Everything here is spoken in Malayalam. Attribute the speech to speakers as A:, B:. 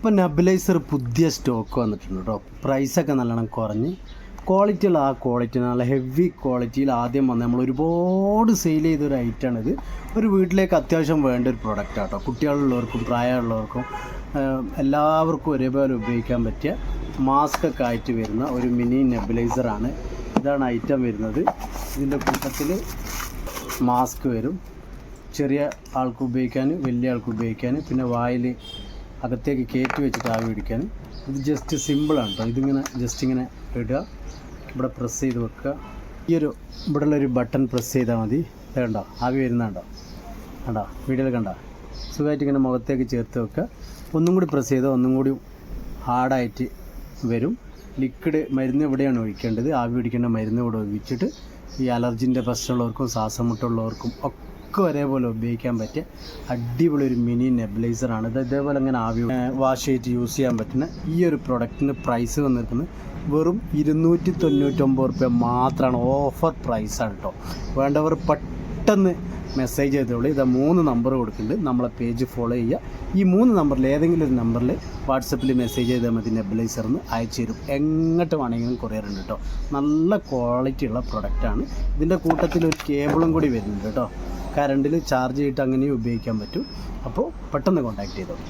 A: ഇപ്പോൾ നെബുലൈസർ പുതിയ സ്റ്റോക്ക് വന്നിട്ടുണ്ട് കേട്ടോ. പ്രൈസൊക്കെ നല്ലോണം കുറഞ്ഞ് ക്വാളിറ്റിയുള്ള ക്വാളിറ്റി നല്ല ഹെവി ക്വാളിറ്റിയിൽ ആദ്യം വന്ന് നമ്മൾ ഒരുപാട് സെയിൽ ചെയ്തൊരു ഐറ്റമാണിത്. ഒരു വീട്ടിലേക്ക് അത്യാവശ്യം വേണ്ട ഒരു പ്രൊഡക്റ്റാണ് കേട്ടോ. കുട്ടികളുള്ളവർക്കും പ്രായമുള്ളവർക്കും എല്ലാവർക്കും ഒരേപോലെ ഉപയോഗിക്കാൻ പറ്റിയ മാസ്ക് ഒക്കെ ആയിട്ട് വരുന്ന ഒരു മിനി നെബുലൈസറാണ്. ഇതാണ് ഐറ്റം വരുന്നത്. ഇതിൻ്റെ കൂട്ടത്തിൽ മാസ്ക് വരും, ചെറിയ ആൾക്ക് ഉപയോഗിക്കാൻ, വലിയ ആൾക്ക് ഉപയോഗിക്കാൻ, പിന്നെ വായിൽ അകത്തേക്ക് കയറ്റി വെച്ചിട്ട് ആവി പിടിക്കാൻ. ഇത് ജസ്റ്റ് സിമ്പിളാണ് കേട്ടോ. ഇതിങ്ങനെ ജസ്റ്റ് ഇങ്ങനെ ഇടുക, ഇവിടെ പ്രസ് ചെയ്ത് വെക്കുക. ഈ ഒരു ഇവിടെയുള്ളൊരു ബട്ടൺ പ്രസ് ചെയ്താൽ മതി. കണ്ടോ ആവി വരുന്നുണ്ടോ? കണ്ടോ വീഡിയോയിൽ കണ്ടോ? സുഖമായിട്ട് ഇങ്ങനെ മുഖത്തേക്ക് ചേർത്ത് വെക്കുക. ഒന്നും കൂടി പ്രസ് ചെയ്താൽ ഒന്നും കൂടി ഹാർഡായിട്ട് വരും. ലിക്വിഡ് മരുന്ന് ഇവിടെയാണ് ഒഴിക്കേണ്ടത്. ആവി പിടിക്കേണ്ട മരുന്ന് ഇവിടെ ഒഴിച്ചിട്ട് ഈ അലർജിൻ്റെ പ്രശ്നമുള്ളവർക്കും ശ്വാസമുട്ടുള്ളവർക്കും ഒക്കെ ഒരേപോലെ ഉപയോഗിക്കാൻ പറ്റിയ അടിപൊളി ഒരു മിനി നെബുലൈസറാണ് ഇത്. ഇതേപോലെ അങ്ങനെ ആവി വാഷ് ചെയ്തിട്ട് യൂസ് ചെയ്യാൻ പറ്റുന്ന ഈ ഒരു പ്രൊഡക്റ്റിന് പ്രൈസ് വന്നിരിക്കുന്നത് വെറും 299 രൂപ മാത്രമാണ്. ഓഫർ പ്രൈസാണ് കേട്ടോ. വേണ്ടവർ പെട്ടെന്ന് മെസ്സേജ് ചെയ്തോളൂ. ഇതാ 3 നമ്പർ കൊടുക്കുന്നുണ്ട്. നമ്മളെ പേജ് ഫോളോ ചെയ്യുക. ഈ 3 നമ്പറിൽ ഏതെങ്കിലും ഒരു നമ്പറിൽ വാട്സപ്പിൽ മെസ്സേജ് ചെയ്താൽ മതി. നെബുലൈസറിന് അയച്ചു തരും. എങ്ങോട്ട് വേണമെങ്കിലും കൊറിയർ ഉണ്ട് കേട്ടോ. നല്ല ക്വാളിറ്റി ഉള്ള പ്രൊഡക്റ്റാണ്. ഇതിൻ്റെ കൂട്ടത്തിൽ ഒരു കേബിളും കൂടി വരുന്നുണ്ട് കേട്ടോ. കറണ്ടിൽ ചാർജ് ചെയ്തിട്ട് അങ്ങനെയും ഉപയോഗിക്കാൻ പറ്റും. അപ്പോൾ പെട്ടെന്ന് കോൺടാക്ട് ചെയ്തോളൂ.